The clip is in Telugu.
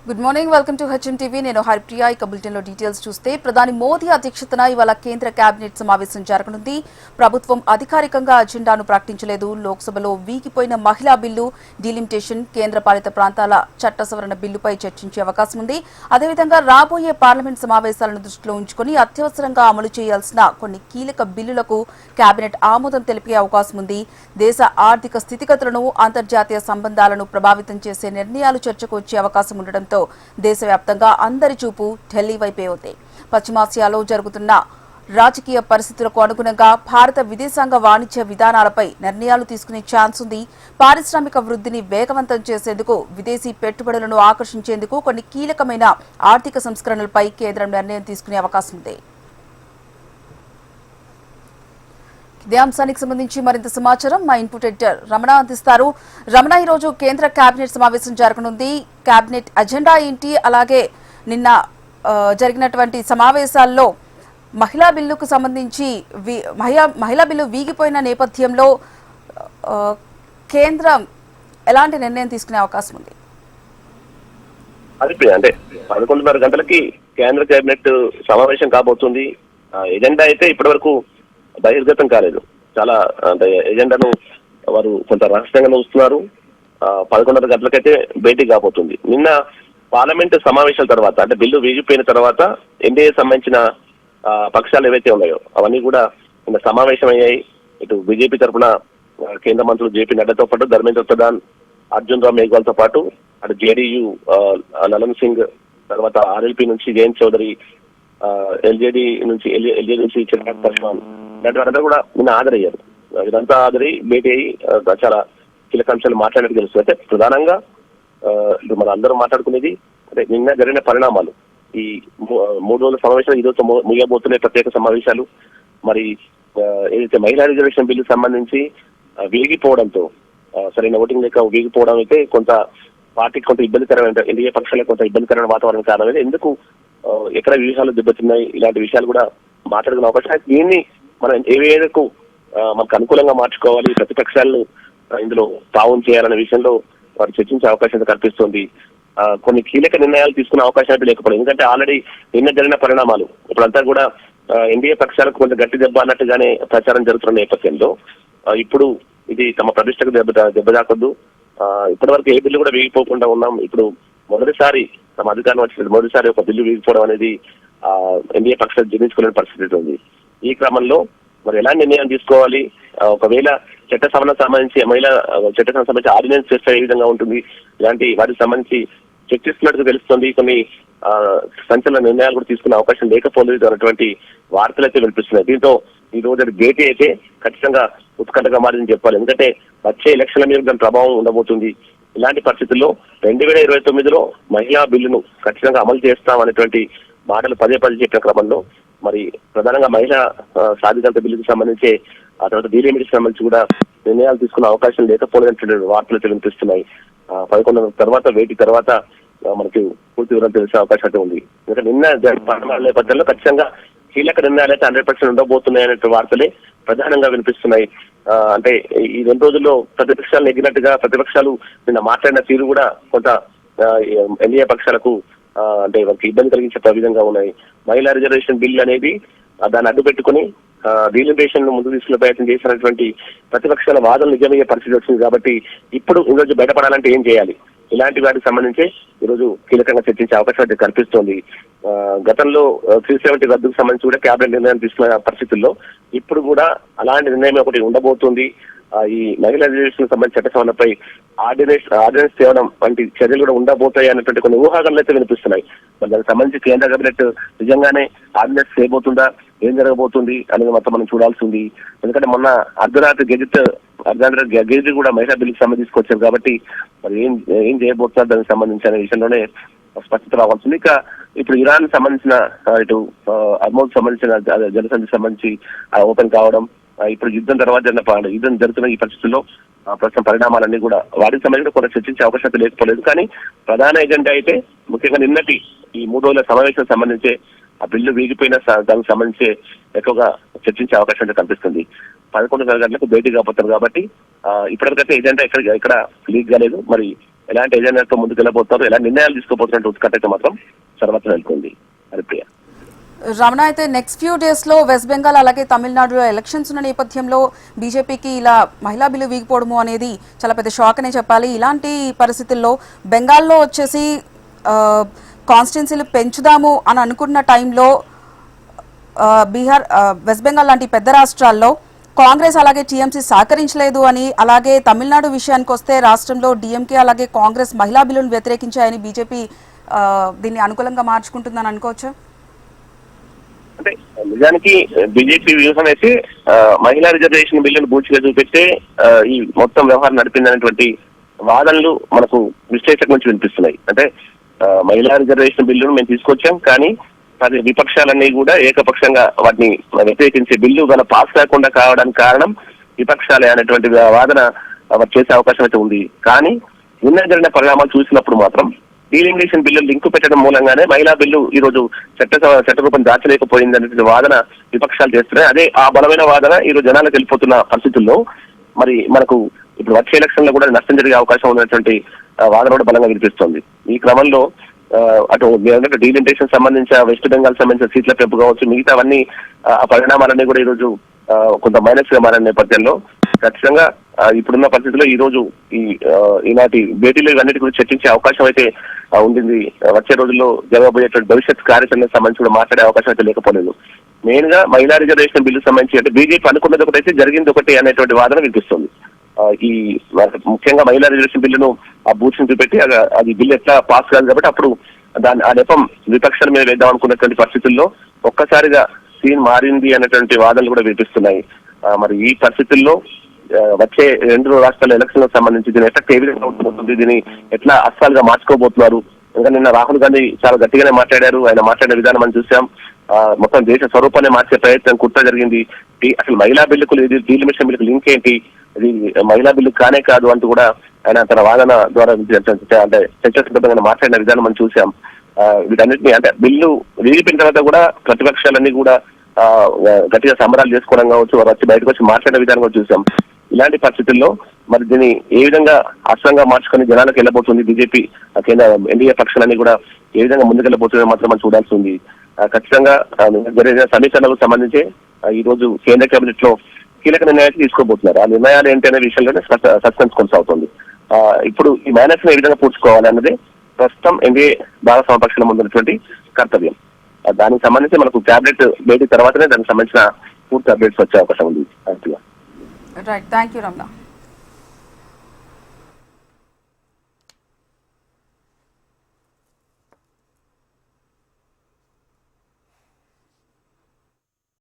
Good morning, welcome to HM TV. నేను హరిప్రియ. ఇక బులెటిన్లో డీటెయిల్స్ చూస్తే ప్రధాని మోదీ అధ్యక్షతన ఇవాళ కేంద్ర కేబినెట్ సమావేశం జరగనుంది. ప్రభుత్వం అధికారికంగా అజెండాను ప్రకటించలేదు. లోక్సభలో వీగిపోయిన మహిళా బిల్లు, డీలిమిటేషన్, కేంద్ర పాలిత ప్రాంతాల చట్ట సవరణ బిల్లుపై చర్చించే అవకాశం ఉంది. అదేవిధంగా రాబోయే పార్లమెంట్ సమావేశాలను దృష్టిలో ఉంచుకుని అత్యవసరంగా అమలు చేయాల్సిన కొన్ని కీలక బిల్లులకు కేబినెట్ ఆమోదం తెలిపే అవకాశం ఉంది. దేశ ఆర్థిక స్థితిగతులను, అంతర్జాతీయ సంబంధాలను ప్రభావితం చేసే నిర్ణయాలు చర్చకు వచ్చే అవకాశం ఉండడంతో దేశవ్యాప్తంగా అందరి చూపు ఢిల్లీ వైపే ఉంది. పశ్చిమాసియాలో జరుగుతున్న రాజకీయ పరిస్థితులకు అనుగుణంగా భారత విదేశాంగ వాణిజ్య విధానాలపై నిర్ణయాలు తీసుకునే ఛాన్స్ ఉంది. పారిశ్రామిక వృద్ధిని వేగవంతం చేసేందుకు, విదేశీ పెట్టుబడులను ఆకర్షించేందుకు కొన్ని కీలకమైన ఆర్థిక సంస్కరణలపై కేంద్రం నిర్ణయం తీసుకునే అవకాశం ఉంది. ఇదే అంశానికి సంబంధించి మరింత సమాచారం మా ఇన్పుట్ ఎడిటర్ రమణ అందిస్తారు. రమణ, ఈరోజు కేంద్ర కేబినెట్ సమావేశం జరగనుంది. కేబినెట్ అజెండా ఏంటి? అలాగే నిన్న జరిగినటువంటి సమావేశాల్లో మహిళా బిల్లుకు సంబంధించి మహిళా బిల్లు వీగిపోయిన నేపథ్యంలో కేంద్రం ఎలాంటి నిర్ణయం తీసుకునే అవకాశం ఉంది? అది అంటే 11:30 గంటలకి కేంద్ర కేబినెట్ సమావేశం కాబోతుంది. ఎజెండా అయితే ఇప్పటి వరకు బహిర్గతం కాలేదు. చాలా అంటే ఎజెండాను వారు కొంత రహస్యంగా ఉంచుతున్నారు. 11:30 గంటలకైతే భేటీ కాబోతుంది. నిన్న పార్లమెంట్ సమావేశాల తర్వాత, అంటే బిల్లు వీగిపోయిన తర్వాత ఎన్డీఏ సంబంధించిన పక్షాలు ఏవైతే ఉన్నాయో అవన్నీ కూడా నిన్న సమావేశమయ్యాయి. ఇటు బీజేపీ తరఫున కేంద్ర మంత్రులు జేపీ నడ్డాతో పాటు ధర్మేంద్ర ప్రధాన్, అర్జున్ రామ్ మేఘ్వాల్తో పాటు అటు జేడీయూ లలన్ సింగ్, తర్వాత ఆర్ఎల్పీ నుంచి జయంత్ చౌదరి, ఎల్జేడీ నుంచి చిరాగ్ పాస్వాన్, ఇలాంటి వారంతా కూడా నిన్న హాజరయ్యారు. ఇదంతా హాజరై భేటీ అయ్యి చాలా కీలక అంశాలు మాట్లాడినట్టు తెలుస్తుంది. అయితే ప్రధానంగా మన అందరూ మాట్లాడుకునేది అంటే నిన్న జరిగిన పరిణామాలు. ఈ 3 రోజుల సమావేశాలు ఈరోజు ముగియబోతున్నాయి ప్రత్యేక సమావేశాలు. మరి ఏదైతే మహిళా రిజర్వేషన్ బిల్లు సంబంధించి వీగిపోవడంతో, సరైన ఓటింగ్ లేక వీగిపోవడం అయితే కొంత పార్టీకి కొంత ఇబ్బందికరమైన, ఎన్డీఏ పక్షాలకు కొంత ఇబ్బందికరమైన వాతావరణం కారణమైంది. ఎందుకు ఎక్కడ వ్యూహాలు దెబ్బతిన్నాయి, ఇలాంటి విషయాలు కూడా మాట్లాడుకునే అవకాశం. దీన్ని మనం ఏ వేళకు మనకు అనుకూలంగా మార్చుకోవాలి, ప్రతిపక్షాలను ఇందులో తావును చేయాలనే విషయంలో వారు చర్చించే అవకాశం కల్పిస్తుంది. కొన్ని కీలక నిర్ణయాలు తీసుకునే అవకాశం అయితే లేకపోవడం, ఎందుకంటే ఆల్రెడీ నిన్న జరిగిన పరిణామాలు ఇప్పుడంతా కూడా ఎన్డీఏ పక్షాలకు కొంచెం గట్టి దెబ్బ అన్నట్టుగానే ప్రచారం జరుగుతున్న నేపథ్యంలో ఇప్పుడు ఇది తమ ప్రతిష్టకు దెబ్బతాకొద్దు. ఇప్పటి వరకు ఏ బిల్లు కూడా వీగిపోకుండా ఉన్నాం. ఇప్పుడు మొదటిసారి తమ అధికారం వచ్చిన మొదటిసారి ఒక బిల్లు వీగిపోవడం అనేది ఎన్డీఏ పక్షాలు జీర్ణించుకునే పరిస్థితి ఉంది. ఈ క్రమంలో మరి ఎలాంటి నిర్ణయం తీసుకోవాలి, ఒకవేళ చట్ట సవరణ సంబంధించి మహిళా చట్ట సవరణ సంబంధించి ఆర్డినెన్స్ చేస్తే ఏ విధంగా ఉంటుంది, ఇలాంటి వాటికి సంబంధించి చర్చిస్తున్నట్టు తెలుస్తుంది. కొన్ని సంచలన నిర్ణయాలు కూడా తీసుకునే అవకాశం లేకపోలేదు అన్నటువంటి వార్తలు అయితే వినిపిస్తున్నాయి. దీంతో ఈ రోజు భేటీ అయితే ఖచ్చితంగా ఉత్కంఠగా మారిందని చెప్పాలి. ఎందుకంటే వచ్చే ఎలక్షన్ల మీద దాని ప్రభావం ఉండబోతుంది. ఇలాంటి పరిస్థితుల్లో 2029లో మహిళా బిల్లును ఖచ్చితంగా అమలు చేస్తాం అనేటువంటి మాటలు పదే చెప్పిన క్రమంలో మరి ప్రధానంగా మహిళా సాధికారత బిల్లుకు సంబంధించి, ఆ తర్వాత డీలిమిటేషన్ సంబంధించి కూడా నిర్ణయాలు తీసుకునే అవకాశం లేకపోలేనటువంటి వార్తలు వినిపిస్తున్నాయి. 11 తర్వాత వేటి తర్వాత మనకి పూర్తి వివరం తెలిసే అవకాశం అయితే ఉంది. ఎందుకంటే నిన్న పరిణామాల నేపథ్యంలో ఖచ్చితంగా కీలక నిర్ణయాలు అయితే 100% ఉండబోతున్నాయి అనే వార్తలే ప్రధానంగా వినిపిస్తున్నాయి. అంటే ఈ 2 రోజుల్లో ప్రతిపక్షాలు నెగ్గినట్టుగా ప్రతిపక్షాలు నిన్న మాట్లాడిన తీరు కూడా కొంత ఎన్డీఏ పక్షాలకు అంటే వాళ్ళకి ఇబ్బంది కలిగించే విధంగా ఉన్నాయి. మహిళా రిజర్వేషన్ బిల్ అనేది దాన్ని అడ్డు పెట్టుకుని డీలిమిటేషన్ ను ముందుకు తీసుకునే ప్రయత్నం చేసినటువంటి ప్రతిపక్షాల వాదనలు నిజమయ్యే పరిస్థితి వచ్చింది. కాబట్టి ఇప్పుడు ఈరోజు బయటపడాలంటే ఏం చేయాలి, ఇలాంటి వాటికి సంబంధించి ఈరోజు కీలకంగా చర్చించే అవకాశం అయితే కనిపిస్తోంది. గతంలో 370 రద్దుకు సంబంధించి కూడా కేబినెట్ నిర్ణయం తీసుకున్న పరిస్థితుల్లో ఇప్పుడు కూడా అలాంటి నిర్ణయం ఒకటి ఉండబోతుంది. ఈ మహిళా రిజర్వేషన్ సంబంధించి చట్ట సవరణపై ఆర్డినెన్స్ తేవడం వంటి చర్యలు కూడా ఉండబోతాయి అనేటువంటి కొన్ని ఊహాగానాలు అయితే వినిపిస్తున్నాయి. మరి దానికి సంబంధించి కేంద్ర కేబినెట్ నిజంగానే ఆర్డినెన్స్ చేయబోతుందా, ఏం జరగబోతుంది అనేది మొత్తం మనం చూడాల్సి ఉంది. ఎందుకంటే మొన్న అర్ధరాత్రి గెజిట్ కూడా మహిళా బిల్లుకి సంబంధించి తీసుకొచ్చారు. కాబట్టి మరి ఏం చేయబోతున్నారు దానికి సంబంధించి అనే విషయంలోనే స్పష్టత రావాల్సింది. ఇక ఇప్పుడు ఇరాన్ సంబంధించిన ఇటు అర్మోద్ సంబంధించిన జలసంధికి సంబంధించి ఓపెన్ కావడం, ఇప్పుడు యుద్ధం తర్వాత యుద్ధం జరుగుతున్న ఈ పరిస్థితుల్లో ప్రస్తుతం పరిణామాలన్నీ కూడా వాటికి సంబంధించి కొంత చర్చించే అవకాశం లేకపోలేదు. కానీ ప్రధాన ఎజెండా అయితే ముఖ్యంగా నిన్నటి ఈ 3 రోజుల సమావేశం సంబంధించి ఆ బిల్లు వీగిపోయిన దానికి సంబంధించి ఎక్కువగా చర్చించే అవకాశం అయితే కనిపిస్తుంది. 11:30 గంటలకు భేటీ కాబోతారు. కాబట్టి ఇప్పటికైతే ఎజెండా ఇక్కడ లీక్ కాలేదు. మరి ఎలాంటి ఎజెండాతో ముందుకు వెళ్ళబోతున్నారు, ఎలాంటి నిర్ణయాలు తీసుకోబోతున్నట్టు ఉత్కంఠ అయితే మాత్రం సర్వత్రా నెలకొంది. హరిప్రియ. రమణ, అయితే నెక్స్ట్ ఫ్యూ డేస్ లో వెస్ట్ బెంగాల్ అలాగే తమిళనాడులో ఎలక్షన్స్ ఉన్న నేపథ్యంలో బీజేపీకి ఇలా మహిళా బిల్లు వీగిపోవడము అనేది చాలా పెద్ద షాక్ అనే చెప్పాలి. ఇలాంటి పరిస్థితుల్లో బెంగాల్లో వచ్చేసి కాన్స్టిట్యున్సీలు పెంచుదాము అని అనుకున్న టైంలో బీహార్, వెస్ట్ బెంగాల్ లాంటి పెద్ద రాష్ట్రాల్లో కాంగ్రెస్ అలాగే టీఎంసీ సహకరించలేదు అని, అలాగే తమిళనాడు విషయానికి వస్తే రాష్ట్రంలో డిఎంకే అలాగే కాంగ్రెస్ మహిళా బిల్లును వ్యతిరేకించాయని బీజేపీ దీన్ని అనుకూలంగా మార్చుకుంటుందని అనుకోవచ్చు. అంటే నిజానికి బీజేపీ వ్యూహం అయితే మహిళా రిజర్వేషన్ బిల్లును బూచిగా చూపెట్టే ఈ మొత్తం వ్యవహారం నడిపిందనేటువంటి వాదనలు మనకు విశ్లేషకు నుంచి వినిపిస్తున్నాయి. అంటే మహిళా రిజర్వేషన్ బిల్లును మేము తీసుకొచ్చాం, కానీ అది విపక్షాలన్నీ కూడా ఏకపక్షంగా వాటిని వ్యతిరేకించే బిల్లు గల పాస్ కాకుండా కావడానికి కారణం విపక్షాలే అనేటువంటి వాదన చేసే అవకాశం అయితే ఉంది. కానీ నిన్న జరిగిన పరిణామాలు చూసినప్పుడు మాత్రం డీలిమినేషన్ బిల్లు లింకు పెట్టడం మూలంగానే మహిళా బిల్లు ఈ రోజు చట్టరూపం దాచలేకపోయింది అనే వాదన విపక్షాలు చేస్తున్నాయి. అదే ఆ బలమైన వాదన ఈ రోజు జనాలకు వెళ్ళిపోతున్న పరిస్థితుల్లో మరి మనకు ఇప్పుడు వచ్చే ఎలక్షన్ లో కూడా నష్టం జరిగే అవకాశం ఉన్నటువంటి వాదన కూడా బలంగా వినిపిస్తోంది. ఈ క్రమంలో అటు డీలిమిటేషన్ సంబంధించి వెస్ట్ బెంగాల్ సంబంధించిన సీట్ల పెంపు కావచ్చు, మిగతావన్నీ ఆ పరిణామాలన్నీ కూడా ఈ రోజు కొంత మైనస్ గా మారిన నేపథ్యంలో ఖచ్చితంగా ఇప్పుడున్న పరిస్థితుల్లో ఈ రోజు ఈనాటి భేటీలు ఇవన్నిటి గురించి చర్చించే అవకాశం అయితే ఉండింది. వచ్చే రోజుల్లో జరగబోయేటువంటి భవిష్యత్ కార్యాచరణకు సంబంధించి కూడా మాట్లాడే అవకాశం అయితే లేకపోలేదు. మెయిన్ గా మహిళా రిజర్వేషన్ బిల్లు సంబంధించి అంటే బీజేపీ అనుకున్నది ఒకటైతే జరిగింది ఒకటి అనేటువంటి వాదన వినిపిస్తుంది. ఈ ముఖ్యంగా మహిళా రిజర్వేషన్ బిల్లును ఆ బూత్స్ చూపెట్టి అది బిల్లు ఎట్లా పాస్ కాదు కాబట్టి అప్పుడు దాని ఆ నెపం విపక్షాల మీద వేద్దాం అనుకున్నటువంటి పరిస్థితుల్లో ఒక్కసారిగా సీన్ మారింది అనేటువంటి వాదనలు కూడా వినిపిస్తున్నాయి. మరి ఈ పరిస్థితుల్లో వచ్చే 2 రాష్ట్రాల ఎలక్షన్లకు సంబంధించి దీని ఎఫెక్ట్ ఏ విధంగా ఉంటుంది, దీన్ని ఎట్లా అస్సాలుగా మార్చుకోబోతున్నారు. ఇంకా నిన్న రాహుల్ గాంధీ చాలా గట్టిగానే మాట్లాడారు. ఆయన మాట్లాడిన విధానం మనం చూసాం. మొత్తం దేశ స్వరూపాన్ని మార్చే ప్రయత్నం కుట్ర జరిగింది. అసలు మహిళా బిల్లుకు డీలిమిటేషన్ బిల్లుకు లింక్ ఏంటి, ఇది మహిళా బిల్లు కానే కాదు అంటూ కూడా ఆయన తన వాదన ద్వారా అంటే చర్చ సందర్భంగా మాట్లాడిన విధానం మనం చూసాం. వీటన్నిటిని అంటే బిల్లు వీగిపోయిన తర్వాత కూడా ప్రతిపక్షాలన్నీ కూడా గట్టిగా సంబరాలు చేసుకోవడం కావచ్చు, వారు వచ్చి బయటకు వచ్చి మాట్లాడే విధానం కూడా చూసాం. ఇలాంటి పరిస్థితుల్లో మరి దీన్ని ఏ విధంగా అస్త్రంగా మార్చుకొని జనాలకు వెళ్ళబోతుంది బీజేపీ కేంద్ర ఎన్డీఏ పక్షాలన్నీ కూడా ఏ విధంగా ముందుకెళ్ళబోతుందో మాత్రం మనం చూడాల్సి ఉంది. ఖచ్చితంగా జరిగిన సమీకరణలకు సంబంధించి ఈ రోజు కేంద్ర కేబినెట్ లో కీలక నిర్ణయాలు తీసుకోబోతున్నారు. ఆ నిర్ణయాలు ఏంటి అనే విషయంలోనే సస్పెన్స్ కొనసాగుతుంది. ఇప్పుడు ఈ మైనస్ ను ఏ విధంగా పూడ్చుకోవాలి అన్నది ప్రస్తుతం ఎన్డీఏ భాగస్వామ్య పక్షాల ముందున్నటువంటి కర్తవ్యం. దానికి సంబంధించి మనకు క్యాబినెట్ భేటీ తర్వాతనే దానికి సంబంధించిన పూర్తి అప్డేట్స్ వచ్చే అవకాశం ఉంది. Right, thank you Ramana.